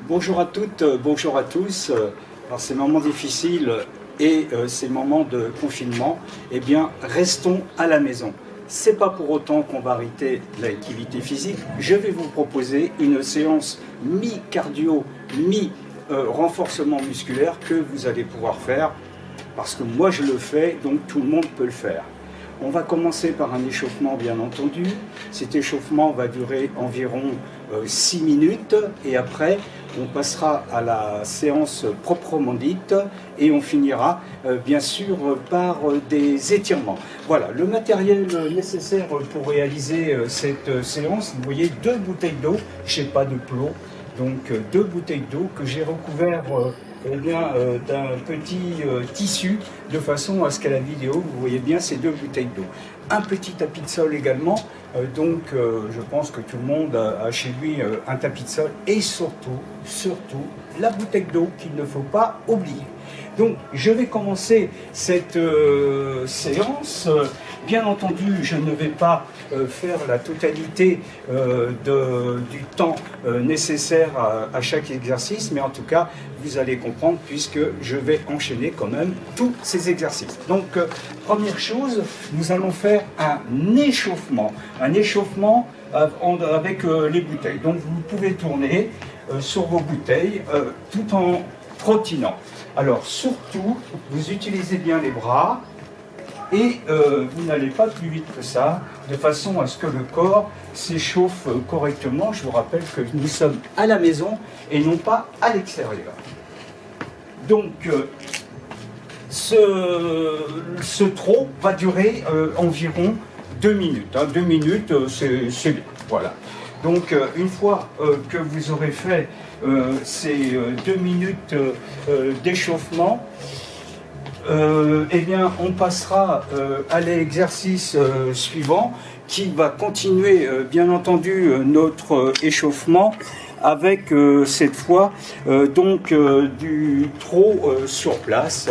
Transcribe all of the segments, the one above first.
Bonjour à toutes, bonjour à tous. Par ces moments difficiles et ces moments de confinement, eh bien, restons à la maison. C'est pas pour autant qu'on va arrêter l'activité physique. Je vais vous proposer une séance mi-cardio, mi-renforcement musculaire que vous allez pouvoir faire parce que moi je le fais, donc tout le monde peut le faire. On va commencer par un échauffement bien entendu. Cet échauffement va durer environ 6 minutes et après on passera à la séance proprement dite et on finira bien sûr par des étirements. Voilà, le matériel nécessaire pour réaliser cette séance, vous voyez 2 bouteilles d'eau, je n'ai pas de plot, donc 2 bouteilles d'eau que j'ai recouvert d'un petit tissu de façon à ce qu'à la vidéo vous voyez bien ces 2 bouteilles d'eau. Un petit tapis de sol également, je pense que tout le monde a chez lui un tapis de sol et surtout la bouteille d'eau qu'il ne faut pas oublier. Donc je vais commencer cette séance. Bien entendu, je ne vais pas faire la totalité du temps nécessaire à chaque exercice, mais en tout cas, vous allez comprendre puisque je vais enchaîner quand même tous ces exercices. Donc, première chose, nous allons faire un échauffement avec les bouteilles. Donc, vous pouvez tourner sur vos bouteilles tout en trottinant. Alors, surtout, vous utilisez bien les bras. Et vous n'allez pas plus vite que ça, de façon à ce que le corps s'échauffe correctement. Je vous rappelle que nous sommes à la maison et non pas à l'extérieur. Donc, ce trot va durer environ 2 minutes. 2 minutes, c'est bien. Voilà. Donc, une fois que vous aurez fait ces 2 minutes d'échauffement, eh bien, on passera à l'exercice suivant qui va continuer, bien entendu, notre échauffement avec cette fois du trot sur place.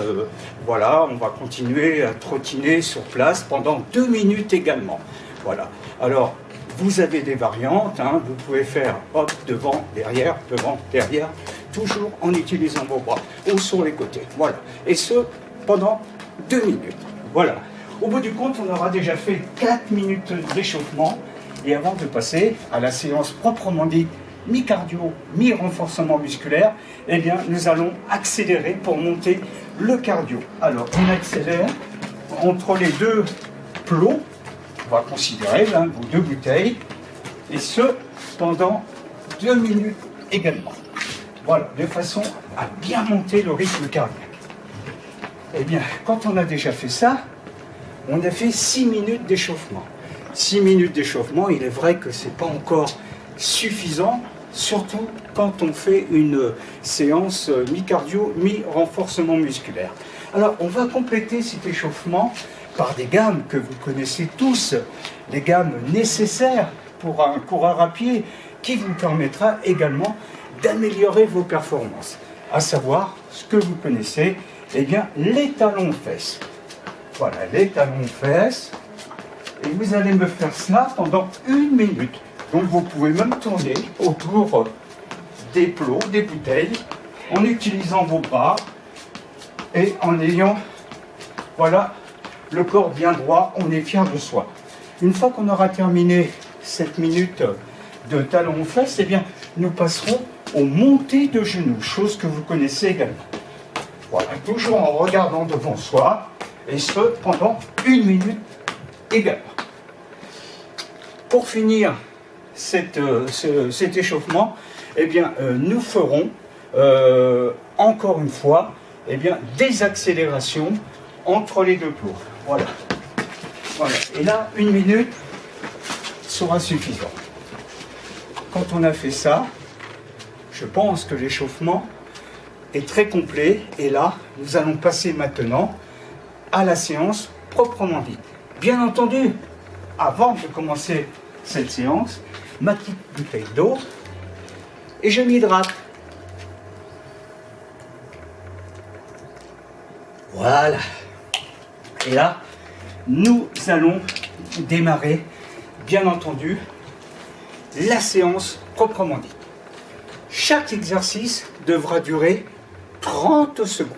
Voilà, on va continuer à trottiner sur place pendant 2 minutes également. Voilà. Alors, vous avez des variantes, hein, vous pouvez faire hop, devant, derrière, toujours en utilisant vos bras ou sur les côtés. Voilà. Et ce, pendant 2 minutes. Voilà. Au bout du compte, on aura déjà fait 4 minutes d'échauffement. Et avant de passer à la séance proprement dite, mi-cardio, mi-renforcement musculaire, eh bien, nous allons accélérer pour monter le cardio. Alors, on accélère entre les 2 plots. On va considérer vos 2 bouteilles. Et ce, pendant 2 minutes également. Voilà, de façon à bien monter le rythme cardiaque. Eh bien, quand on a déjà fait ça, on a fait 6 minutes d'échauffement. 6 minutes d'échauffement, il est vrai que ce n'est pas encore suffisant, surtout quand on fait une séance mi-cardio, mi-renforcement musculaire. Alors, on va compléter cet échauffement par des gammes que vous connaissez tous, les gammes nécessaires pour un coureur à pied, qui vous permettra également d'améliorer vos performances. À savoir, ce que vous connaissez, eh bien, les talons-fesses. Voilà, les talons-fesses. Et vous allez me faire cela pendant 1 minute. Donc, vous pouvez même tourner autour des plots, des bouteilles, en utilisant vos bras et en ayant, voilà, le corps bien droit. On est fier de soi. Une fois qu'on aura terminé cette minute de talons-fesses, eh bien, nous passerons aux montées de genoux, chose que vous connaissez également. Voilà, toujours en regardant devant soi, et ce, pendant 1 minute également. Pour finir cet échauffement, eh bien, nous ferons, encore une fois, eh bien, des accélérations entre les 2 plots. Voilà. Voilà. Et là, 1 minute sera suffisant. Quand on a fait ça, je pense que l'échauffement est très complet. Et là, nous allons passer maintenant à la séance proprement dite. Bien entendu, avant de commencer cette séance, ma petite bouteille d'eau et je m'hydrate. Voilà. Et là, nous allons démarrer, bien entendu, la séance proprement dite. Chaque exercice devra durer 30 secondes.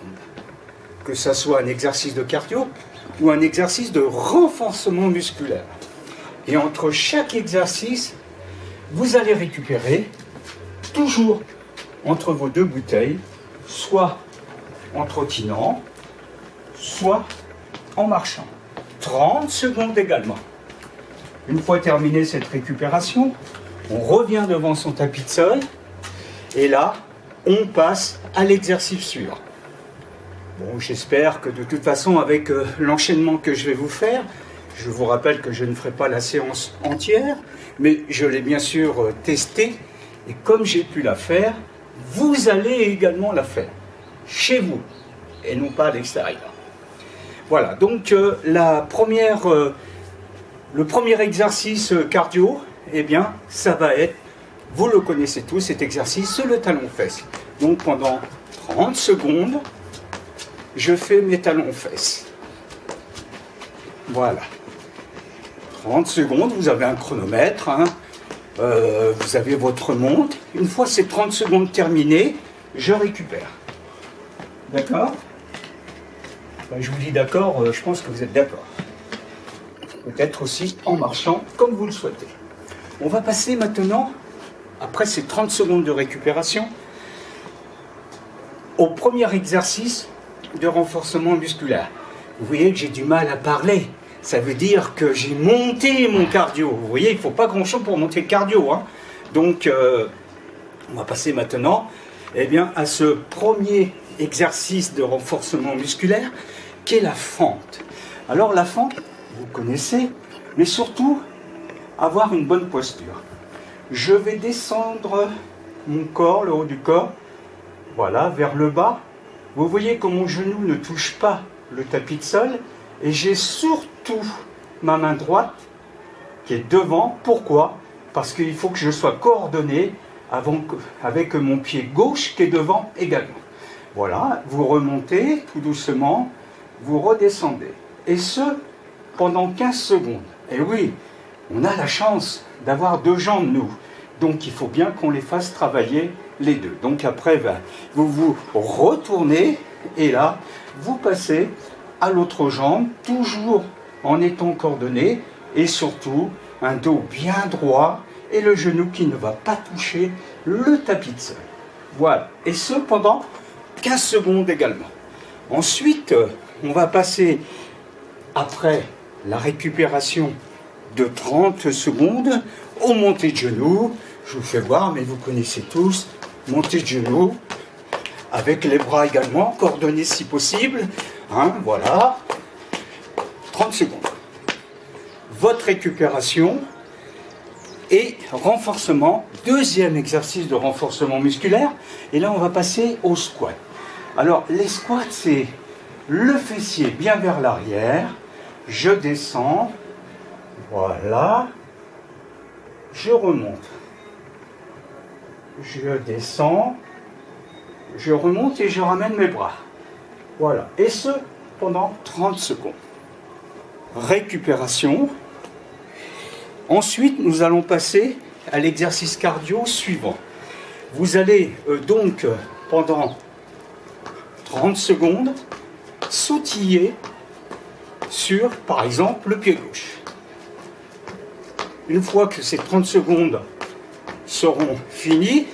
Que ce soit un exercice de cardio ou un exercice de renforcement musculaire. Et entre chaque exercice, vous allez récupérer toujours entre vos deux bouteilles, soit en trottinant, soit en marchant. 30 secondes également. Une fois terminée cette récupération, on revient devant son tapis de sol et là, on passe à l'exercice suivant. Bon, j'espère que de toute façon, avec l'enchaînement que je vais vous faire, je vous rappelle que je ne ferai pas la séance entière, mais je l'ai bien sûr testée, et comme j'ai pu la faire, vous allez également la faire, chez vous, et non pas à l'extérieur. Voilà, donc le premier exercice cardio, eh bien, ça va être, vous le connaissez tous, cet exercice, c'est le talon-fesse. Donc pendant 30 secondes, je fais mes talons-fesses. Voilà. 30 secondes, vous avez un chronomètre, hein. Vous avez votre montre. Une fois ces 30 secondes terminées, je récupère. D'accord? Ben, je vous dis d'accord, je pense que vous êtes d'accord. Peut-être aussi en marchant, comme vous le souhaitez. On va passer maintenant, après ces 30 secondes de récupération, au premier exercice de renforcement musculaire. Vous voyez que j'ai du mal à parler. Ça veut dire que j'ai monté mon cardio. Vous voyez, il ne faut pas grand-chose pour monter le cardio, hein. Donc, on va passer maintenant à ce premier exercice de renforcement musculaire qui est la fente. Alors, la fente, vous connaissez, mais surtout, avoir une bonne posture. Je vais descendre mon corps, le haut du corps, voilà, vers le bas. Vous voyez que mon genou ne touche pas le tapis de sol et j'ai surtout ma main droite qui est devant. Pourquoi? Parce qu'il faut que je sois coordonné avec mon pied gauche qui est devant également. Voilà, vous remontez tout doucement, vous redescendez. Et ce, pendant 15 secondes. Et oui, on a la chance d'avoir deux jambes, nous. Donc il faut bien qu'on les fasse travailler les deux. Donc après, vous vous retournez et là, vous passez à l'autre jambe, toujours en étant coordonné et surtout un dos bien droit et le genou qui ne va pas toucher le tapis de sol. Voilà. Et ce pendant 15 secondes également. Ensuite, on va passer, après la récupération de 30 secondes, au montée de genoux. Je vous fais voir, mais vous connaissez tous. Montée de genoux, avec les bras également, coordonnés si possible. Hein, voilà. 30 secondes. Votre récupération et renforcement. Deuxième exercice de renforcement musculaire. Et là, on va passer au squat. Alors, les squats, c'est le fessier bien vers l'arrière. Je descends. Voilà. Je remonte. Je descends. Je remonte et je ramène mes bras. Voilà. Et ce, pendant 30 secondes. Récupération. Ensuite, nous allons passer à l'exercice cardio suivant. Vous allez donc, pendant 30 secondes, sautiller sur, par exemple, le pied gauche. Une fois que ces 30 secondes seront finies,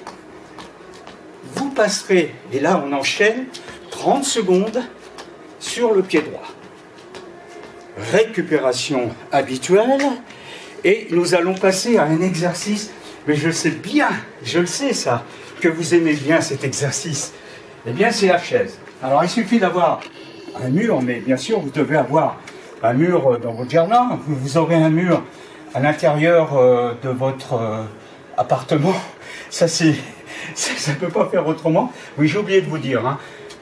vous passerez, et là on enchaîne, 30 secondes sur le pied droit. Récupération habituelle, et nous allons passer à un exercice, mais je sais bien, je le sais ça, que vous aimez bien cet exercice. Eh bien c'est la chaise. Alors il suffit d'avoir un mur, mais bien sûr vous devez avoir un mur dans votre jardin, vous aurez un mur à l'intérieur de votre appartement. Ça ne peut pas faire autrement. Oui, j'ai oublié de vous dire, hein,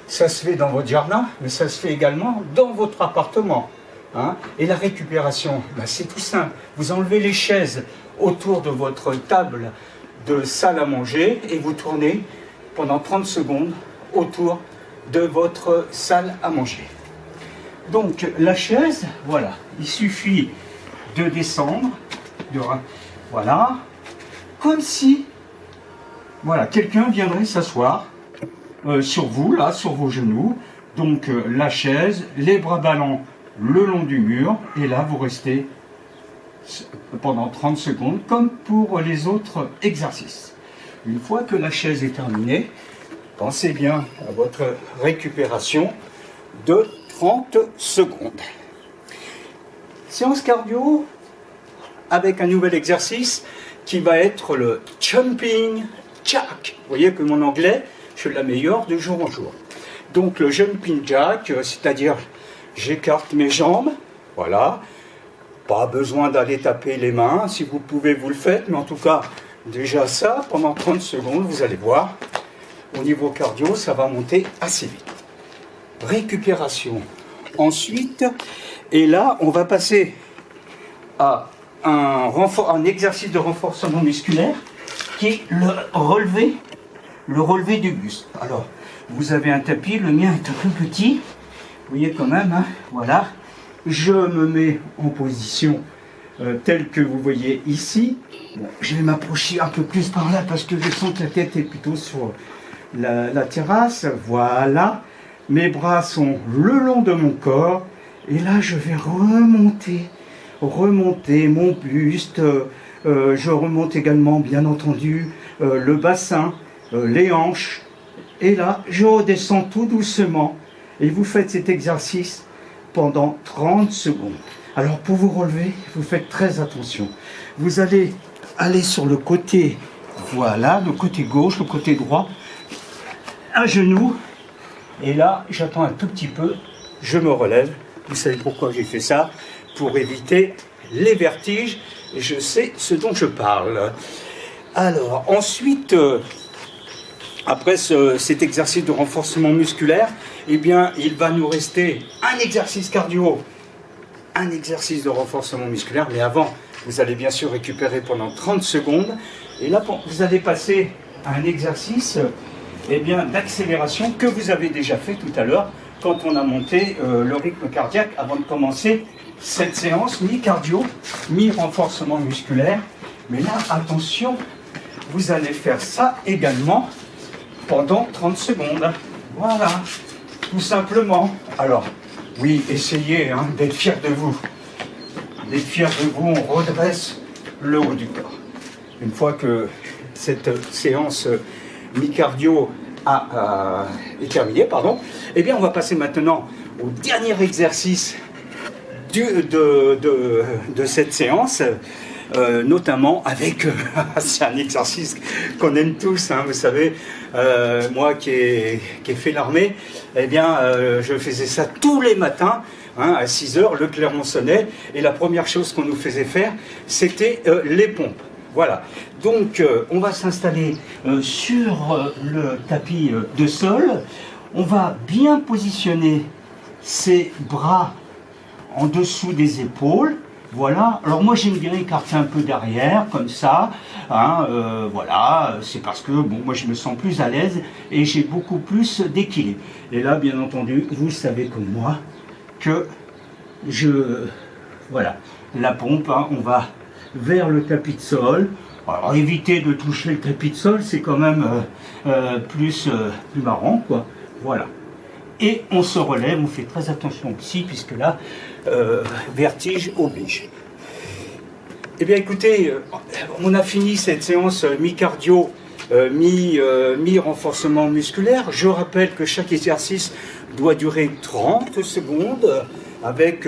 ça se fait dans votre jardin, mais ça se fait également dans votre appartement. Hein. Et la récupération, c'est tout simple. Vous enlevez les chaises autour de votre table de salle à manger et vous tournez pendant 30 secondes autour de votre salle à manger. Donc la chaise, voilà, il suffit de descendre, voilà, comme si Voilà, quelqu'un viendrait s'asseoir sur vous, là, sur vos genoux. Donc la chaise, les bras ballants le long du mur, et là vous restez pendant 30 secondes, comme pour les autres exercices. Une fois que la chaise est terminée, pensez bien à votre récupération de 30 secondes. Séance cardio avec un nouvel exercice qui va être le jumping jack. Vous voyez que mon anglais, je l'améliore de jour en jour. Donc le jumping jack, c'est-à-dire j'écarte mes jambes, voilà. Pas besoin d'aller taper les mains, si vous pouvez vous le faites, mais en tout cas, déjà ça, pendant 30 secondes, vous allez voir, au niveau cardio, ça va monter assez vite. Récupération. Ensuite, et là, on va passer à un exercice de renforcement musculaire qui est le relevé du buste. Alors, vous avez un tapis, le mien est un peu petit, vous voyez quand même, hein, voilà. Je me mets en position telle que vous voyez ici. Bon, je vais m'approcher un peu plus par là parce que je sens que la tête est plutôt sur la terrasse. Voilà, mes bras sont le long de mon corps et là je vais remonter mon buste. Je remonte également bien entendu le bassin, les hanches, et là je redescends tout doucement et vous faites cet exercice pendant 30 secondes. Alors pour vous relever, vous faites très attention. Vous allez aller sur le côté, voilà, le côté gauche, le côté droit, un genou, et là j'attends un tout petit peu, je me relève. Vous savez pourquoi j'ai fait ça? Pour éviter les vertiges, et je sais ce dont je parle. Alors ensuite, après cet exercice de renforcement musculaire, eh bien, il va nous rester un exercice cardio, un exercice de renforcement musculaire, mais avant, vous allez bien sûr récupérer pendant 30 secondes, et là, vous allez passer à un exercice eh bien, d'accélération que vous avez déjà fait tout à l'heure, quand on a monté le rythme cardiaque avant de commencer cette séance mi-cardio, mi-renforcement musculaire. Mais là, attention, vous allez faire ça également pendant 30 secondes. Voilà, tout simplement. Alors, oui, essayez d'être fiers de vous. D'être fiers de vous, on redresse le haut du corps. Une fois que cette séance mi-cardio est terminée, eh bien, on va passer maintenant au dernier exercice de cette séance. Notamment avec, c'est un exercice qu'on aime tous, vous savez, moi qui ai fait l'armée, eh bien, je faisais ça tous les matins, à 6h, le clairon sonnait, et la première chose qu'on nous faisait faire, c'était les pompes. Voilà, donc on va s'installer sur le tapis de sol, on va bien positionner ses bras en dessous des épaules. Voilà, alors moi j'aime bien écarter un peu derrière, comme ça, voilà, c'est parce que, bon, moi je me sens plus à l'aise et j'ai beaucoup plus d'équilibre. Et là, bien entendu, vous savez comme moi que voilà, la pompe, on va vers le tapis de sol. Alors évitez de toucher le tapis de sol, c'est quand même plus marrant, quoi, voilà. Et on se relève, on fait très attention aussi, puisque là, vertige oblige. Eh bien écoutez, on a fini cette séance mi-cardio, mi-renforcement musculaire. Je rappelle que chaque exercice doit durer 30 secondes, avec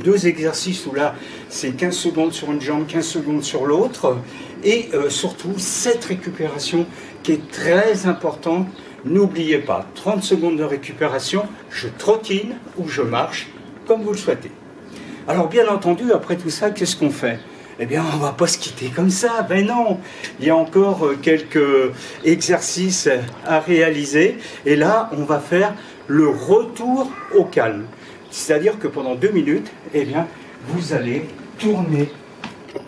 deux exercices où là, c'est 15 secondes sur une jambe, 15 secondes sur l'autre, et surtout cette récupération qui est très importante. N'oubliez pas, 30 secondes de récupération, je trottine ou je marche, comme vous le souhaitez. Alors bien entendu, après tout ça, qu'est-ce qu'on fait? Eh bien, on ne va pas se quitter comme ça, ben non. Il y a encore quelques exercices à réaliser, et là, on va faire le retour au calme. C'est-à-dire que pendant 2 minutes, eh bien, vous allez tourner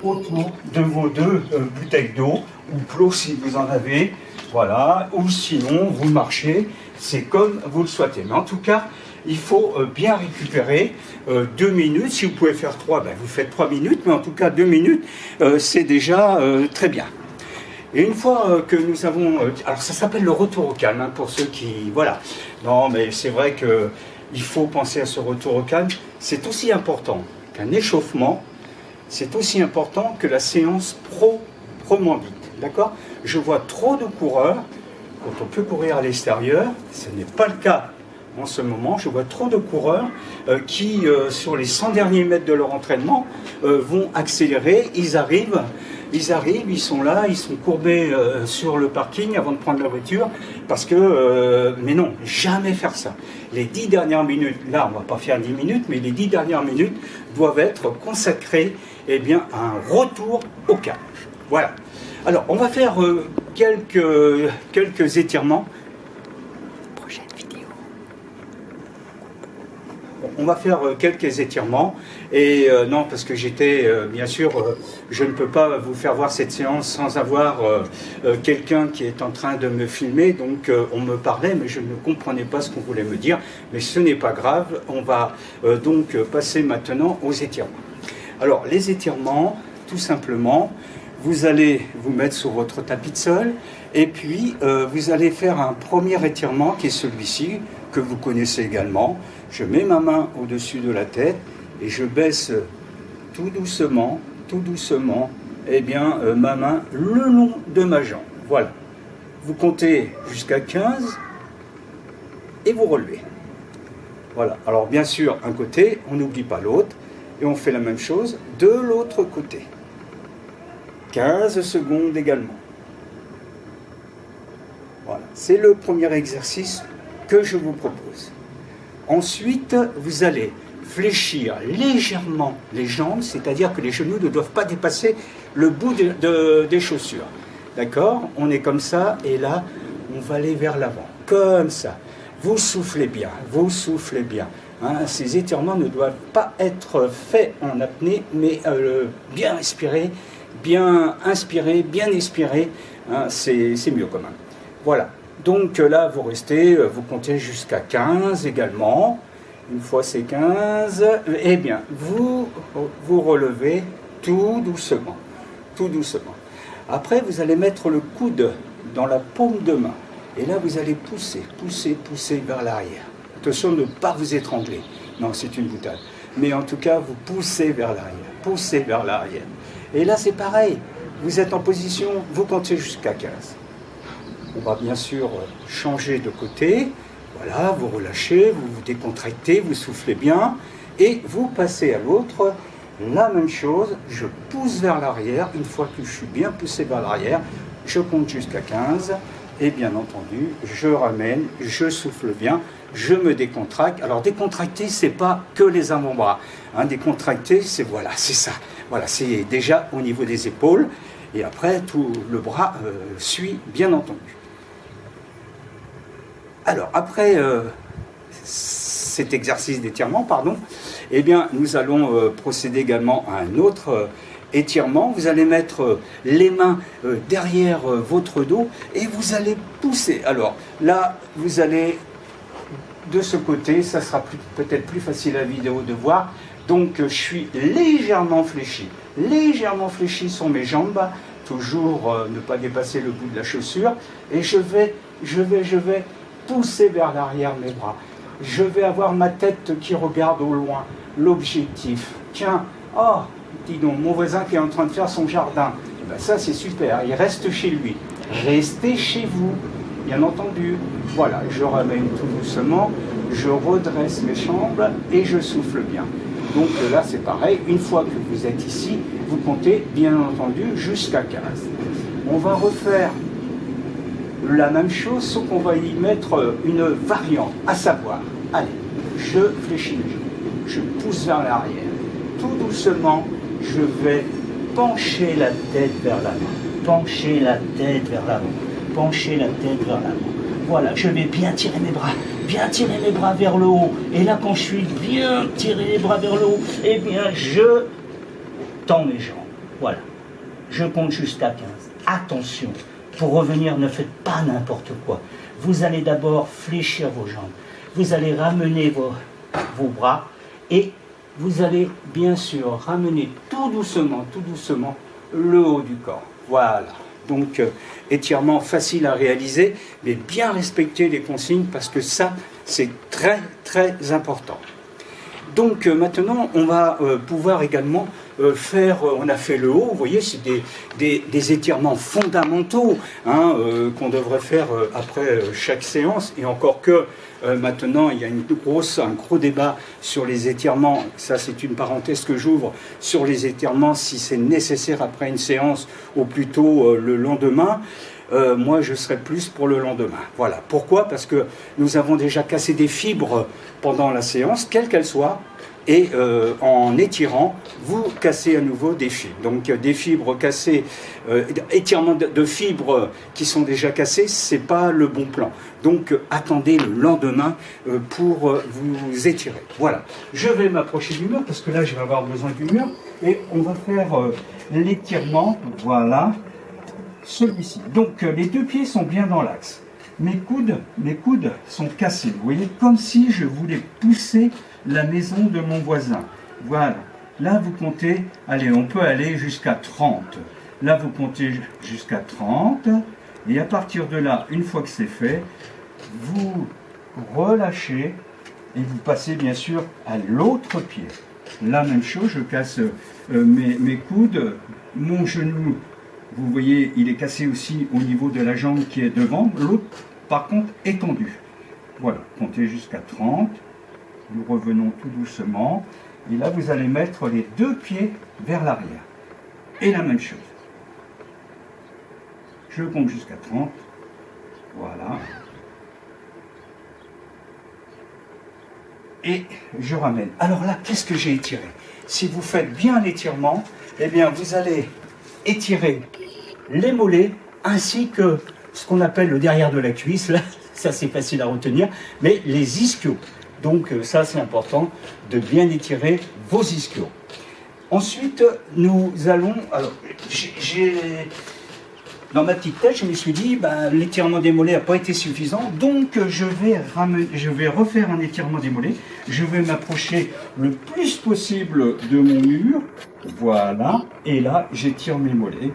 autour de vos deux bouteilles d'eau, ou plot si vous en avez, voilà, ou sinon vous marchez, c'est comme vous le souhaitez. Mais en tout cas, il faut bien récupérer 2 minutes. Si vous pouvez faire 3, ben vous faites 3 minutes, mais en tout cas 2 minutes, c'est déjà très bien. Et une fois que nous avons... alors ça s'appelle le retour au calme, hein, pour ceux qui... Voilà. Non, mais c'est vrai qu'il faut penser à ce retour au calme. C'est aussi important qu'un échauffement, c'est aussi important que la séance proprement dite. D'accord? Je vois trop de coureurs, quand on peut courir à l'extérieur, ce n'est pas le cas en ce moment. Je vois trop de coureurs qui, sur les 100 derniers mètres de leur entraînement, vont accélérer. Ils arrivent, ils sont là, ils sont courbés sur le parking avant de prendre la voiture, parce que, mais non, jamais faire ça. Les 10 dernières minutes, là on ne va pas faire 10 minutes, mais les 10 dernières minutes doivent être consacrées eh bien, à un retour au calme. Voilà. Alors, on va faire quelques étirements. Prochaine vidéo. On va faire quelques étirements. Et non, parce que j'étais, bien sûr, je ne peux pas vous faire voir cette séance sans avoir quelqu'un qui est en train de me filmer. Donc, on me parlait, mais je ne comprenais pas ce qu'on voulait me dire. Mais ce n'est pas grave. On va donc passer maintenant aux étirements. Alors, les étirements, tout simplement... Vous allez vous mettre sur votre tapis de sol et puis vous allez faire un premier étirement qui est celui-ci, que vous connaissez également. Je mets ma main au-dessus de la tête et je baisse tout doucement, eh bien, ma main le long de ma jambe. Voilà. Vous comptez jusqu'à 15 et vous relevez. Voilà. Alors bien sûr, un côté, on n'oublie pas l'autre et on fait la même chose de l'autre côté. 15 secondes également. Voilà, c'est le premier exercice que je vous propose. Ensuite, vous allez fléchir légèrement les jambes, c'est-à-dire que les genoux ne doivent pas dépasser le bout des chaussures. D'accord? On est comme ça, et là, on va aller vers l'avant, comme ça. Vous soufflez bien, vous soufflez bien. Hein, ces étirements ne doivent pas être faits en apnée, mais bien respirer, bien inspirer, bien expirer, hein, c'est mieux quand même. Voilà, donc là vous restez, vous comptez jusqu'à 15 également. Une fois c'est 15, eh bien vous relevez tout doucement, tout doucement. Après vous allez mettre le coude dans la paume de main et là vous allez pousser vers l'arrière. Attention de ne pas vous étrangler, non c'est une boutade, mais en tout cas vous poussez vers l'arrière. Et là, c'est pareil. Vous êtes en position, vous comptez jusqu'à 15. On va bien sûr changer de côté. Voilà, vous relâchez, vous vous décontractez, vous soufflez bien. Et vous passez à l'autre. La même chose, je pousse vers l'arrière. Une fois que je suis bien poussé vers l'arrière, je compte jusqu'à 15. Et bien entendu, je ramène, je souffle bien, je me décontracte. Alors décontracter, c'est pas que les avant-bras. Hein, décontracter, c'est voilà, c'est ça. Voilà, c'est déjà au niveau des épaules. Et après, tout le bras suit, bien entendu. Alors, après cet exercice d'étirement, eh bien, nous allons procéder également à un autre étirement. Vous allez mettre les mains derrière votre dos et vous allez pousser. Alors, là, vous allez de ce côté, ça sera peut-être plus facile à la vidéo de voir. Donc, je suis légèrement fléchi sur mes jambes, toujours ne pas dépasser le bout de la chaussure, et je vais pousser vers l'arrière mes bras. Je vais avoir ma tête qui regarde au loin, l'objectif. Tiens, oh, dis donc, mon voisin qui est en train de faire son jardin, eh ben ça c'est super, il reste chez lui. Restez chez vous, bien entendu. Voilà, je ramène tout doucement, je redresse mes jambes et je souffle bien. Donc là, c'est pareil, une fois que vous êtes ici, vous comptez, bien entendu, jusqu'à 15. On va refaire la même chose, sauf qu'on va y mettre une variante, à savoir, allez, je fléchis les jambes, je pousse vers l'arrière. Tout doucement, je vais pencher la tête vers l'avant, pencher la tête vers l'avant, pencher la tête vers l'avant. Voilà, je vais bien tirer mes bras vers le haut. Et là, quand je suis bien tiré les bras vers le haut, eh bien, je tends mes jambes. Voilà. Je compte jusqu'à 15. Attention, pour revenir, ne faites pas n'importe quoi. Vous allez d'abord fléchir vos jambes. Vous allez ramener vos bras et vous allez bien sûr ramener tout doucement le haut du corps. Voilà. Donc étirement facile à réaliser, mais bien respecter les consignes parce que ça, c'est très très important. Donc maintenant, on va pouvoir également faire, on a fait le haut, vous voyez, c'est des étirements fondamentaux hein, qu'on devrait faire après chaque séance, et encore que maintenant, il y a un gros débat sur les étirements, ça c'est une parenthèse que j'ouvre, sur les étirements, si c'est nécessaire après une séance, ou plutôt le lendemain. Moi, je serais plus pour le lendemain. Voilà. Pourquoi? Parce que nous avons déjà cassé des fibres pendant la séance, quelles qu'elles soient, et en étirant, vous cassez à nouveau des fibres. Donc, des fibres cassées, étirement de fibres qui sont déjà cassées, c'est pas le bon plan. Donc, attendez le lendemain pour vous étirer. Voilà. Je vais m'approcher du mur parce que là, je vais avoir besoin du mur et on va faire l'étirement. Voilà. Celui-ci. Donc les deux pieds sont bien dans l'axe. Mes coudes sont cassés. Vous voyez, comme si je voulais pousser la maison de mon voisin. Voilà. Là, vous comptez, allez, on peut aller jusqu'à 30. Là, vous comptez jusqu'à 30. Et à partir de là, une fois que c'est fait, vous relâchez et vous passez bien sûr à l'autre pied. La même chose, je casse mes coudes, mon genou. Vous voyez, il est cassé aussi au niveau de la jambe qui est devant. L'autre, par contre, est tendu. Voilà, comptez jusqu'à 30. Nous revenons tout doucement. Et là, vous allez mettre les deux pieds vers l'arrière. Et la même chose. Je compte jusqu'à 30. Voilà. Et je ramène. Alors là, qu'est-ce que j'ai étiré? Si vous faites bien l'étirement, eh bien, vous allez étirer les mollets ainsi que ce qu'on appelle le derrière de la cuisse, là, ça c'est facile à retenir, mais les ischios. Donc ça c'est important de bien étirer vos ischios. Ensuite, nous allons... Alors, dans ma petite tête, je me suis dit, l'étirement des mollets n'a pas été suffisant, donc je vais refaire un étirement des mollets. Je vais m'approcher le plus possible de mon mur. Voilà. Et là, j'étire mes mollets.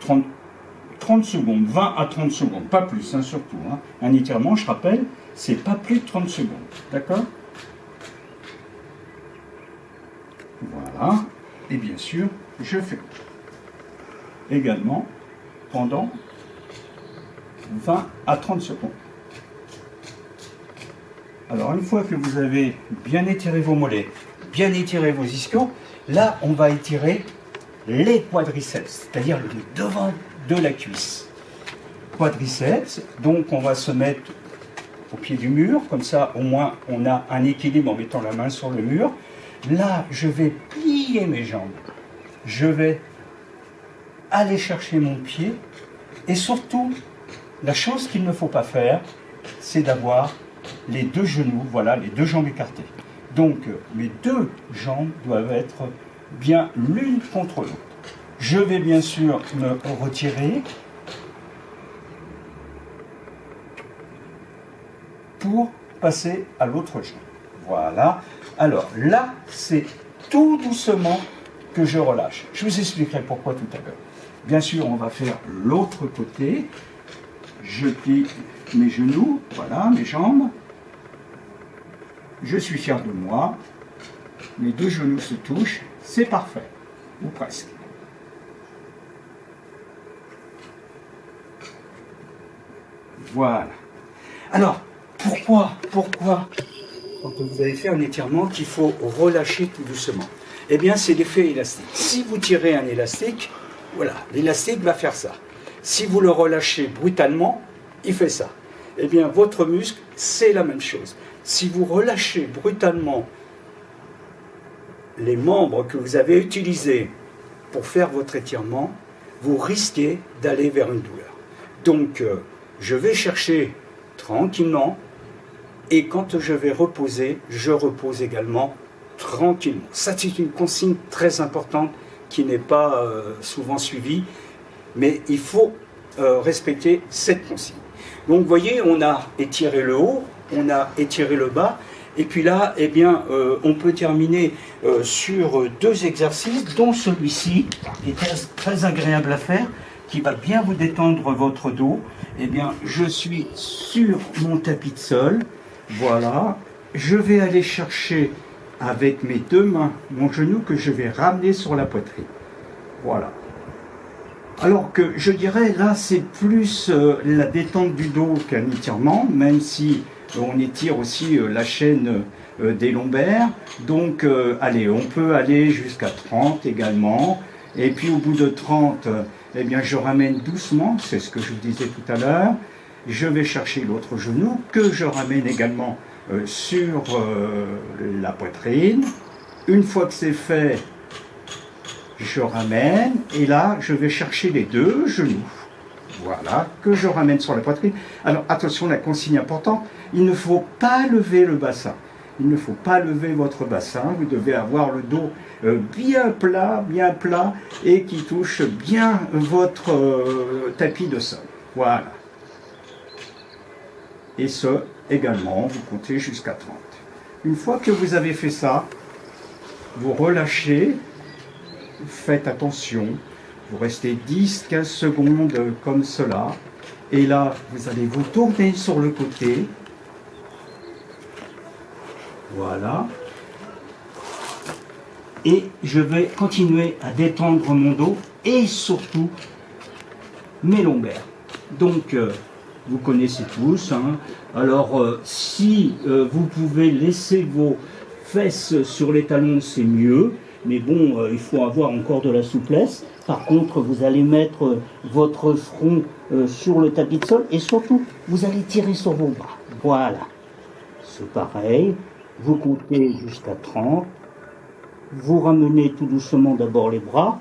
30 secondes, 20 à 30 secondes, pas plus, hein, surtout. Hein. Un étirement, je rappelle, c'est pas plus de 30 secondes. D'accord? Voilà. Et bien sûr, je fais également pendant 20 à 30 secondes. Alors, une fois que vous avez bien étiré vos mollets, bien étiré vos ischios, là, on va étirer les quadriceps, c'est-à-dire le devant de la cuisse. Quadriceps, donc on va se mettre au pied du mur, comme ça au moins on a un équilibre en mettant la main sur le mur. Là, je vais plier mes jambes. Je vais aller chercher mon pied. Et surtout, la chose qu'il ne faut pas faire, c'est d'avoir les deux genoux, voilà, les deux jambes écartées. Donc, mes deux jambes doivent être bien l'une contre l'autre. Je vais bien sûr me retirer pour passer à l'autre jambe. Voilà. Alors là, c'est tout doucement que je relâche. Je vous expliquerai pourquoi tout à l'heure. Bien sûr, on va faire l'autre côté. Je plie mes genoux, voilà, mes jambes. Je suis fier de moi. Mes deux genoux se touchent, c'est parfait. Ou presque. Voilà. Alors, pourquoi, quand vous avez fait un étirement, qu'il faut relâcher tout doucement? Eh bien, c'est l'effet élastique. Si vous tirez un élastique, voilà, l'élastique va faire ça. Si vous le relâchez brutalement, il fait ça. Eh bien, votre muscle, c'est la même chose. Si vous relâchez brutalement les membres que vous avez utilisés pour faire votre étirement, vous risquez d'aller vers une douleur. Donc, je vais chercher tranquillement, et quand je vais reposer, je repose également tranquillement. Ça, c'est une consigne très importante qui n'est pas souvent suivie, mais il faut respecter cette consigne. Donc, vous voyez, on a étiré le haut, on a étiré le bas, et puis là, eh bien, on peut terminer sur deux exercices, dont celui-ci, qui est très agréable à faire, qui va bien vous détendre votre dos, eh bien, je suis sur mon tapis de sol. Voilà. Je vais aller chercher avec mes deux mains mon genou que je vais ramener sur la poitrine. Voilà. Alors que je dirais, là, c'est plus la détente du dos qu'un étirement, même si on étire aussi la chaîne des lombaires. Donc, allez, on peut aller jusqu'à 30 également. Et puis, au bout de 30, eh bien, je ramène doucement, c'est ce que je vous disais tout à l'heure. Je vais chercher l'autre genou que je ramène également sur la poitrine. Une fois que c'est fait, je ramène et là je vais chercher les deux genoux, voilà, que je ramène sur la poitrine. Alors attention, la consigne importante, il ne faut pas lever le bassin, il ne faut pas lever votre bassin, vous devez avoir le dos bien plat et qui touche bien votre tapis de sol, voilà. Et ce également, vous comptez jusqu'à 30. Une fois que vous avez fait ça, vous relâchez. Faites attention, vous restez 10-15 secondes comme cela, et là vous allez vous tourner sur le côté, voilà, et je vais continuer à détendre mon dos et surtout mes lombaires. Donc vous connaissez tous, hein. Alors si vous pouvez laisser vos fesses sur les talons, c'est mieux. Mais bon, il faut avoir encore de la souplesse. Par contre, vous allez mettre votre front sur le tapis de sol et surtout, vous allez tirer sur vos bras. Voilà. C'est pareil. Vous comptez jusqu'à 30. Vous ramenez tout doucement d'abord les bras.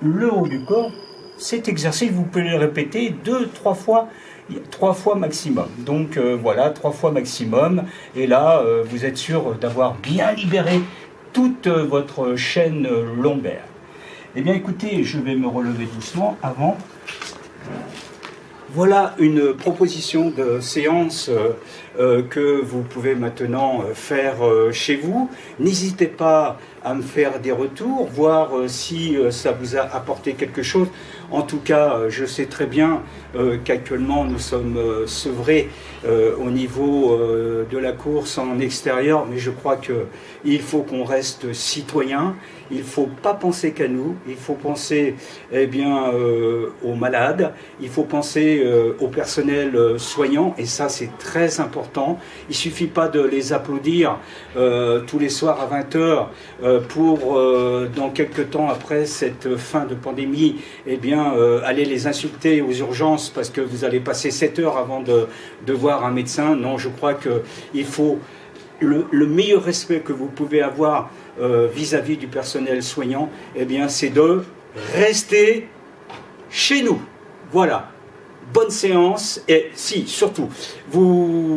Le haut du corps, cet exercice, vous pouvez le répéter 2-3 fois. 3 fois maximum. Donc voilà, 3 fois maximum. Et là, vous êtes sûr d'avoir bien libéré toute votre chaîne lombaire. Eh bien écoutez, je vais me relever doucement avant. Voilà une proposition de séance que vous pouvez maintenant faire chez vous. N'hésitez pas à me faire des retours, voir si ça vous a apporté quelque chose. En tout cas, je sais très bien qu'actuellement nous sommes sevrés au niveau de la course en extérieur, mais je crois qu'il faut qu'on reste citoyen. Il ne faut pas penser qu'à nous, il faut penser aux malades, il faut penser au personnel soignant, et ça c'est très important. Il ne suffit pas de les applaudir tous les soirs à 20h pour, dans quelques temps après cette fin de pandémie, aller les insulter aux urgences parce que vous allez passer 7 heures avant de voir un médecin. Non, je crois qu'il faut le meilleur respect que vous pouvez avoir vis-à-vis du personnel soignant, c'est de rester chez nous. Voilà. Bonne séance, et si, surtout,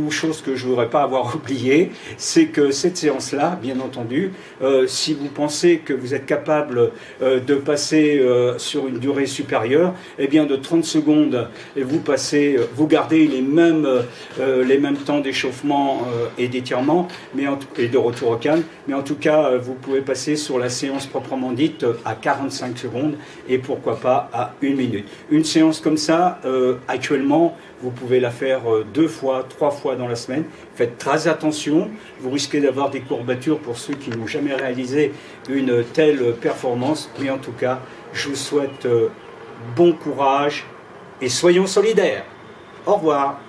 chose que je ne voudrais pas avoir oublié, c'est que cette séance-là, bien entendu, si vous pensez que vous êtes capable de passer sur une durée supérieure, de 30 secondes, vous gardez les mêmes temps d'échauffement et d'étirement, et de retour au calme, mais en tout cas, vous pouvez passer sur la séance proprement dite à 45 secondes, et pourquoi pas à 1 minute. Une séance comme ça, actuellement, vous pouvez la faire 2 fois, 3 fois dans la semaine. Faites très attention, vous risquez d'avoir des courbatures pour ceux qui n'ont jamais réalisé une telle performance. Mais en tout cas, je vous souhaite bon courage et soyons solidaires. Au revoir.